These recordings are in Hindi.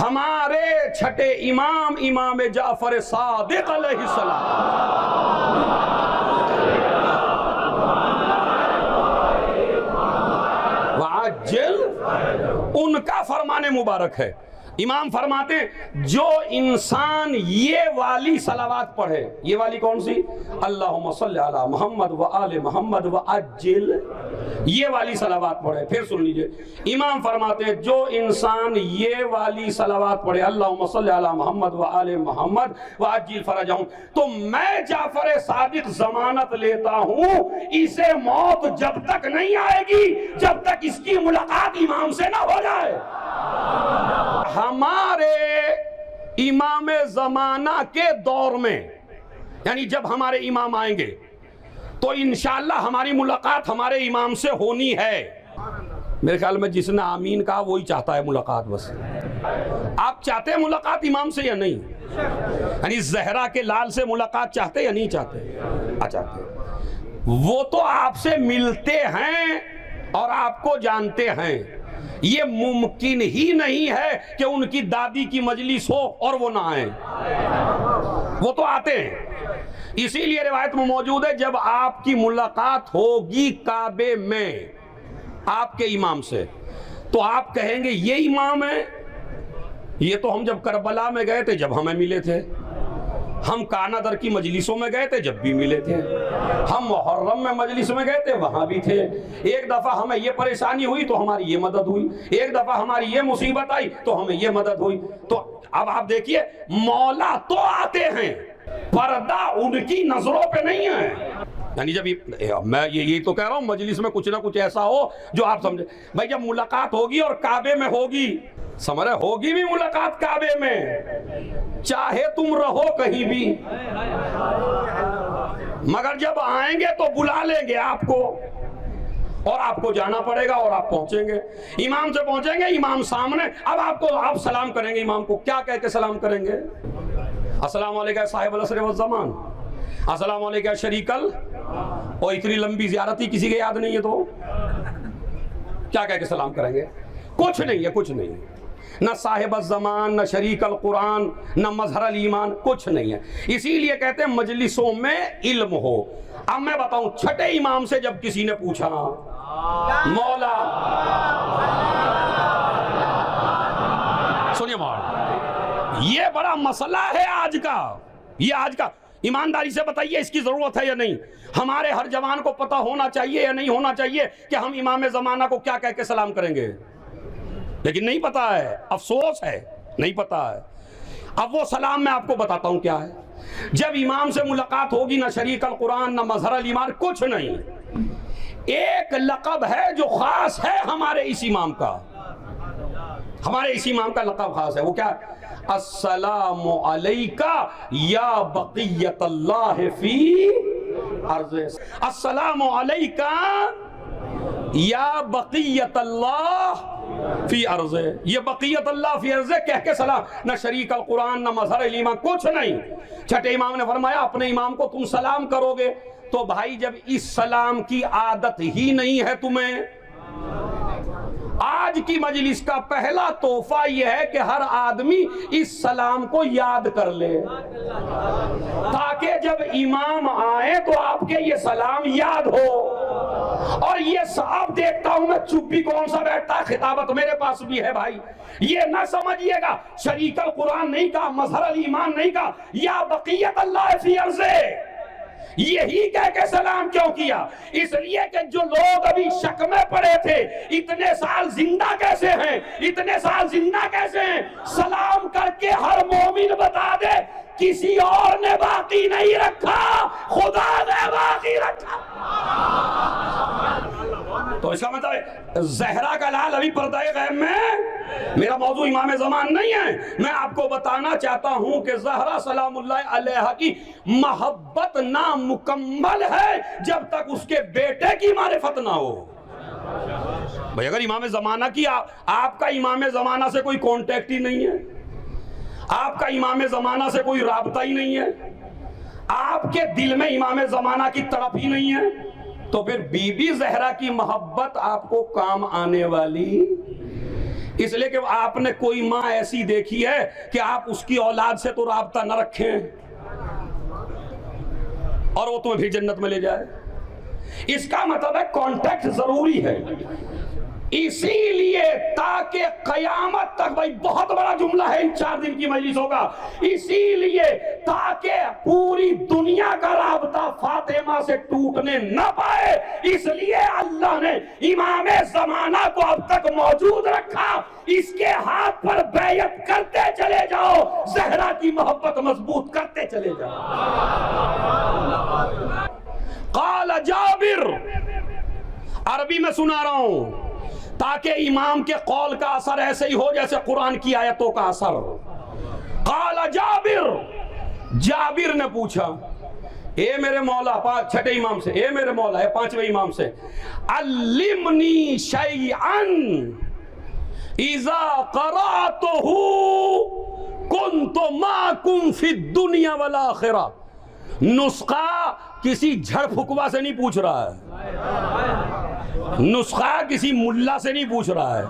हमारे छठे इमाम इमाम जाफर सादिक अलैहिस्सलाम, वाजिल, उनका फरमाने मुबारक है। इमाम फरमाते जो इंसान ये वाली सलावात पढ़े, ये वाली कौन सी, अल्लाहुम्मा सल्ली अला मोहम्मद व आले मोहम्मद व अज्जिल, ये वाली सलावात पढ़े। फिर सुन लीजिए, इमाम फरमाते हैं जो इंसान ये वाली सलावात पढ़े, अल्लाहुम्मा सल्ली अला मोहम्मद व आले मोहम्मद व अज्जिल फरजहum, तो मैं जाफर सादिक जमानत लेता हूं इसे मौत जब तक नहीं आएगी जब तक इसकी मुलाकात इमाम से ना हो जाए। हमारे इमाम जमाना के दौर में, यानी जब हमारे इमाम आएंगे तो इंशाअल्लाह हमारी मुलाकात हमारे इमाम से होनी है। मेरे ख्याल में जिसने आमीन कहा वही चाहता है मुलाकात। बस आप चाहते हैं मुलाकात इमाम से या नहीं? यानी जहरा के लाल से मुलाकात चाहते या नहीं चाहते? चाहते। वो तो आपसे मिलते हैं और आपको जानते हैं। ये मुमकिन ही नहीं है कि उनकी दादी की मजलिस हो और वो ना आए, वो तो आते हैं। इसीलिए रिवायत में मौजूद है जब आपकी मुलाकात होगी काबे में आपके इमाम से, तो आप कहेंगे ये इमाम है, ये तो हम जब करबला में गए थे जब हमें मिले थे, हम कानादर की मजलिसों में गए थे जब भी मिले थे, हम मुहर्रम में मजलिस में गए थे वहां भी थे, एक दफा हमें ये परेशानी हुई तो हमारी ये मदद हुई, एक दफा हमारी ये मुसीबत आई तो हमें ये मदद हुई। तो अब आप देखिए, मौला तो आते हैं, पर्दा उनकी नजरों पे नहीं है। यानी जब मैं ये तो कह रहा हूं मजलिस में कुछ ना कुछ ऐसा हो जो आप समझे। भाई जब मुलाकात होगी और काबे में होगी, समझ रहे, होगी भी मुलाकात काबे में, चाहे तुम रहो कहीं भी, मगर जब आएंगे तो बुला लेंगे आपको और आपको जाना पड़ेगा और आप पहुंचेंगे, इमाम से पहुंचेंगे, इमाम सामने। अब आप सलाम करेंगे इमाम को, क्या कह के सलाम करेंगे? अस्सलाम वालेकुम साहिब अल-असर व ज़मान, अस्सलाम वालेकुम शरीकल। और इतनी लंबी ज़ियारत ही किसी के याद नहीं है तो क्या कह के सलाम करेंगे? कुछ नहीं है, कुछ नहीं है, न साहिब ज़मान, न शरीक अल कुरान, न मजहर अल ईमान, कुछ नहीं है। इसीलिए कहते हैं मजलिसों में इल्म हो। अब मैं बताऊं, छठे इमाम से जब किसी ने पूछा मौला, सुनिए मौला, ये बड़ा मसला है आज का, ये आज का, ईमानदारी से बताइए इसकी जरूरत है या नहीं? हमारे हर जवान को पता होना चाहिए या नहीं होना चाहिए कि हम इमाम ज़माना को क्या कह के सलाम करेंगे? लेकिन नहीं पता है, अफसोस है, नहीं पता है। अब वो सलाम मैं आपको बताता हूं क्या है। जब इमाम से मुलाकात होगी, ना शरीक अल कुरान, ना मजहर अल ईमान, कुछ नहीं। एक लक़ब है जो खास है हमारे इस इमाम का, हमारे इस इमाम का लक़ब खास है। वो क्या? अस्सलामु अलैका या बक़ियतल्लाह फी अर्ज़, अस्सलामु अलैका या बक़ियतल्लाह फी अर्ज़, ये बक़ियत अल्लाह फी अर्ज़ कह के सलाम, न शरीक अल कुरान, न मजहर अल ईमान, कुछ नहीं। छठे इमाम ने फरमाया अपने इमाम को तुम सलाम करोगे तो भाई जब इस सलाम की आदत ही नहीं है तुम्हें, आज की मजलिस का पहला तोहफा यह है कि हर आदमी इस सलाम को याद कर ले, ताकि जब इमाम आए तो आपके ये सलाम याद हो। और ये साफ देखता हूं मैं, चुप भी कौन सा बैठता है, खिताबत मेरे पास भी है भाई। ये ना समझिएगा शरीक अल कुरान नहीं कहा, मजहर अल ईमान नहीं कहा, या बक़ियत अल्लाह फी अर्ज़े, यही कह के सलाम क्यों किया? इसलिए कि जो लोग अभी शक में पड़े थे, इतने साल जिंदा कैसे हैं, इतने साल जिंदा कैसे हैं, सलाम करके हर मोमिन बता दे किसी और ने बाकी नहीं रखा, खुदा ने बाकी रखा। तो इसका मतलब ज़हरा का लाल अभी पर्दाए गैब में, मेरा मौजू इमाम ज़मान नहीं है। मैं आपको बताना चाहता हूं कि ज़हरा सलामुल्लाह अलैहा की मोहब्बत नामुकम्मल है जब तक उसके बेटे की मारिफत ना हो। भाई अगर इमाम ज़माना की आपका इमाम ज़माना से कोई कॉन्टेक्ट ही नहीं है, आपका इमाम ज़माना से कोई राबता ही नहीं है, आपके दिल में इमाम ज़माना की तड़प ही नहीं है, तो फिर बीबी ज़हरा की मोहब्बत आपको काम आने वाली। इसलिए कि आपने कोई माँ ऐसी देखी है कि आप उसकी औलाद से तो राब्ता न रखें और वो तुम्हें फिर जन्नत में ले जाए। इसका मतलब है कॉन्टेक्ट जरूरी है। इसीलिए ताकि कयामत तक, भाई बहुत बड़ा जुमला है इन 4 दिन की मजलिसों का, इसीलिए ताकि पूरी दुनिया का राब्ता फातिमा से टूटने न पाए, इसलिए अल्लाह ने इमाम ज़माना को अब तक मौजूद रखा। इसके हाथ पर बैयत करते चले जाओ, ज़हरा की मोहब्बत मजबूत करते चले जाओ। क़ाल जाबिर, अरबी में सुना रहा हूं ताकि इमाम के कौल का असर ऐसे ही हो जैसे कुरान की आयतों का असर। क़ाल जाबिर, जाबिर ने पूछा, ए मेरे मौला, छठे इमाम से, ए मेरे मौला, 5वें इमाम से, अल्लिमनी शैअन इज़ा क़राअतहु कुन्तु माकुम फिद दुनिया वल आखिरा। नुस्खा किसी झड़ फुकवा से नहीं पूछ रहा है, नुस्खा किसी मुल्ला से नहीं पूछ रहा है,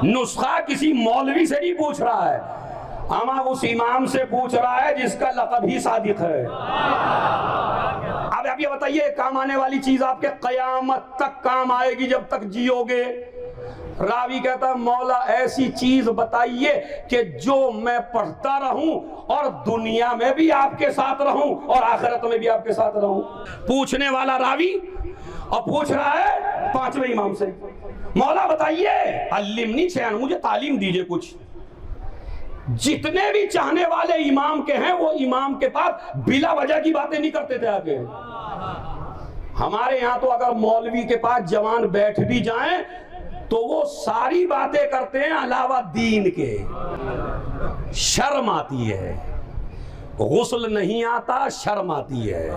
नुस्खा किसी मौलवी से नहीं पूछ रहा है, अमा उस इमाम से पूछ रहा है जिसका लक़ब ही सादिक है। अब आप ये बताइए, काम आने वाली चीज आपके कयामत तक काम आएगी जब तक जियोगे। रावी कहता है, मौला ऐसी चीज बताइए कि जो मैं पढ़ता रहूं और दुनिया में भी आपके साथ रहूं और आखिरत में भी आपके साथ रहूं। पूछने वाला रावी और पूछ रहा है 5वें इमाम से, मौला बताइए, अल्लिमनी शैअन, मुझे तालीम दीजिए कुछ। जितने भी चाहने वाले इमाम के हैं वो इमाम के पास बिला वजह की बातें नहीं करते थे आगे। हमारे यहां तो अगर मौलवी के पास जवान बैठ भी जाएं तो वो सारी बातें करते हैं अलावा दीन के। शर्म आती है, गुस्ल नहीं आता, शर्म आती है,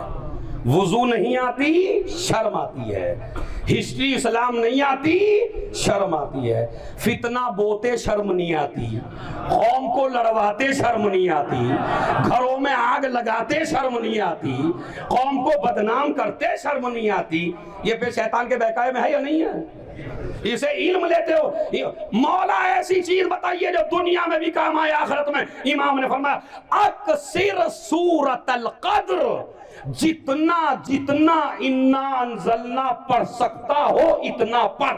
वुजू नहीं आती, शर्म आती है, हिस्ट्री इस्लाम नहीं आती, शर्म आती है, फितना बोते शर्म नहीं आती, कौम को लड़वाते शर्म नहीं आती, घरों में आग लगाते शर्म नहीं आती, कौम को बदनाम करते शर्म नहीं आती। ये फिर शैतान के बहकावे में है या नहीं है? इसे इल्म लेते हो। मौला ऐसी चीज बताइए जो दुनिया में भी काम आए आखिरत में। इमाम ने फरमाया, अक्सिर सूरतल कद्र, जितना जितना इन्ना अंज़लना पढ़ सकता हो इतना पढ़।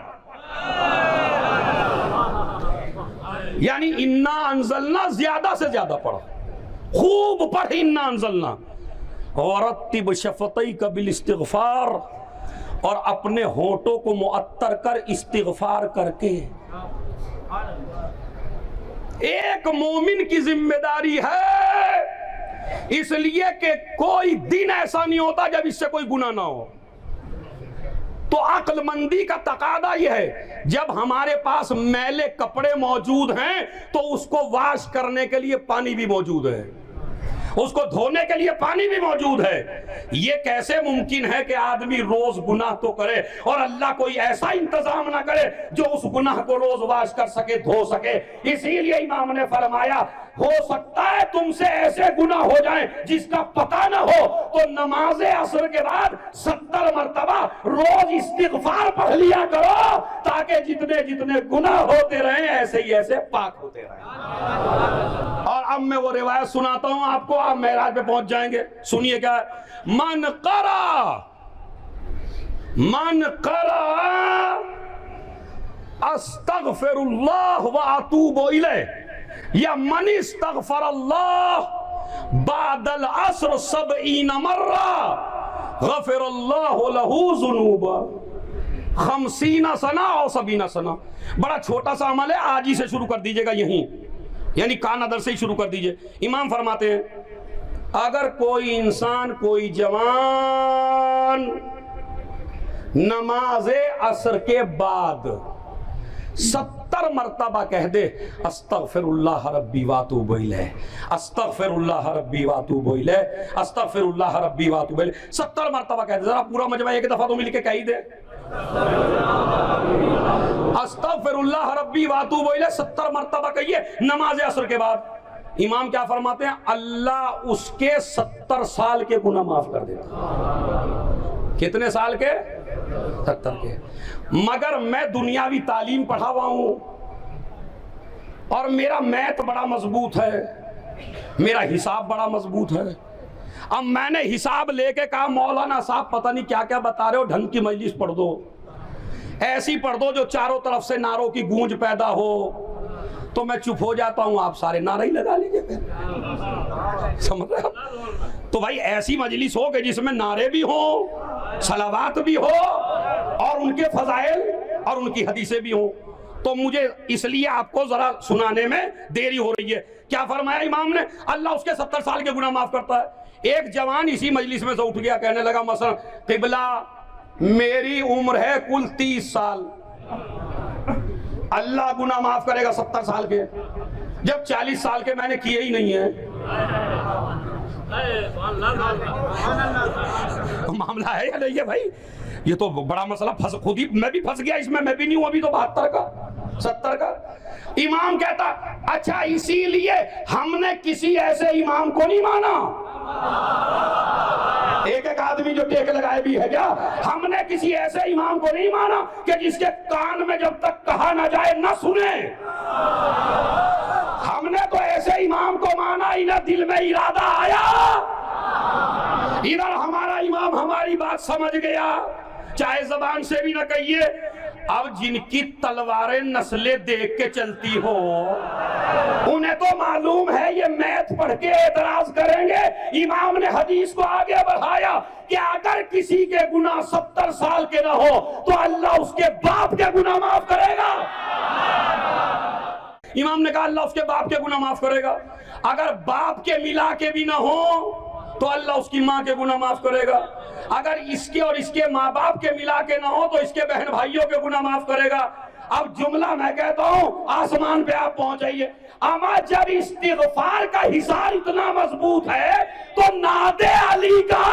यानी इन्ना अंज़लना ज्यादा से ज्यादा पढ़, खूब पढ़ इन्ना अंज़लना। वरत्तिब शफ़तैक बिल इस्तिग़फ़ार, और अपने होठों को मुअत्तर कर इस्तिग़फ़ार करके। एक मोमिन की जिम्मेदारी है, इसलिए कि कोई दिन ऐसा नहीं होता जब इससे कोई गुनाह ना हो। तो अक्लमंदी का तकादा यह है, जब हमारे पास मैले कपड़े मौजूद हैं तो उसको वॉश करने के लिए पानी भी मौजूद है, उसको धोने के लिए पानी भी मौजूद है। ये कैसे मुमकिन है कि आदमी रोज गुनाह तो करे और अल्लाह कोई ऐसा इंतजाम ना करे जो उस गुनाह को रोज वाश कर सके, धो सके। इसीलिए इमाम ने फरमाया, हो सकता है तुमसे ऐसे गुनाह हो जाएं जिसका पता ना हो, तो नमाज असर के बाद 70 मरतबा रोज इस्तिग़फ़ार पढ़ लिया करो, ताकि जितने जितने गुनाह होते रहे ऐसे ही ऐसे पाक होते रहे। और अब मैं वो रिवायत सुनाता हूं आपको, आप मेराज पे पहुंच जाएंगे। सुनिए क्या है, मन करा अस्तग़फ़िरुल्लाह व अतूबु इलैह, या मन इस्तग़फ़रल्लाह बादल असर 70 मर्रा गफ़रल्लाहु लहू ज़ुनूबा 50 सना और 70 सना। बड़ा छोटा सा अमल है, आज ही से शुरू कर दीजिएगा, यहीं यानी कानादर से ही शुरू कर दीजिए। इमाम फरमाते हैं, अगर कोई इंसान, कोई जवान नमाज असर के बाद 70 मरतबा कह दे, अस्तग़फिरुल्लाह रब्बी व अतूबु इलैह, अस्तग़फिरुल्लाह रब्बी व अतूबु इलैह, अस्तग़फिरुल्लाह रब्बी व अतूबु इलैह, 70 मरतबा कह दे। जरा पूरा मजमा एक दफा तो मिल के कह ही दे, अस्तग़फिरुल्लाह रब्बी व अतूबु इलैह 70 मरतबा कहिए नमाज असर के बाद। इमाम क्या फरमाते हैं, अल्लाह उसके 70 साल के गुनाह माफ कर देता। कितने साल के? 70 के। मगर मैं दुनियावी तालीम पढ़ा हुआ हूं, और मेरा मैथ बड़ा मजबूत है, मेरा हिसाब बड़ा मजबूत है। अब मैंने हिसाब लेके कहा मौलाना साहब पता नहीं क्या क्या बता रहे हो, ढंग की मजलिस पढ़ दो, ऐसी पढ़ दो जो चारों तरफ से नारों की गूंज पैदा हो। तो मैं चुप हो जाता हूं, आप सारे नारे ही लगा लीजिए फिर, समझ रहे हो? तो भाई ऐसी मजलिस हो कि जिसमें नारे भी हो, सलावात भी हो, और उनके फजाइल और उनकी हदीसें भी हो। तो मुझे इसलिए आपको जरा सुनाने में देरी हो रही है। क्या फरमाया इमाम ने? अल्लाह उसके 70 साल के गुनाह माफ करता है। एक जवान इसी मजलिस में से उठ गया, कहने लगा मसलन किबला मेरी उम्र है कुल 30 साल, अल्लाह गुनाह माफ करेगा 70 साल के, जब 40 साल के मैंने किए ही नहीं है। मामला है या नहीं है भाई? ये तो बड़ा मसला, फंस खुद ही मैं भी फंस गया इसमें, मैं भी नहीं हूं अभी तो 72 का 70 का। इमाम कहता अच्छा इसीलिए हमने किसी ऐसे इमाम को नहीं माना। एक एक आदमी जो टेक लगाए भी है क्या? हमने किसी ऐसे इमाम को नहीं माना कि जिसके कान में जब तक कहा ना जाए ना सुने। हमने तो ऐसे इमाम को माना इन्हें दिल में इरादा आया, इधर हमारा इमाम हमारी बात समझ गया, चाहे जबान से भी ना कहिए। अब जिनकी तलवारें नस्लें देख के चलती हो, उन्हें तो मालूम है ये मैथ पढ़ के एतराज करेंगे। इमाम ने हदीस को आगे बढ़ाया कि अगर किसी के गुनाह 70 साल के ना हो तो अल्लाह उसके बाप के गुनाह माफ करेगा। इमाम ने कहा अल्लाह उसके बाप के गुनाह माफ करेगा। अगर बाप के मिला के भी ना हो तो अल्लाह उसकी माँ के गुनाह माफ करेगा। अगर इसके और इसके माँ बाप के मिला के ना हो तो इसके बहन भाइयों के गुनाह माफ करेगा। अब जुमला मैं कहता हूँ आसमान पे आप पहुंच जाइए। अमा जब इस्तिग़फ़ार का हिसार इतना मजबूत है तो नादे अली का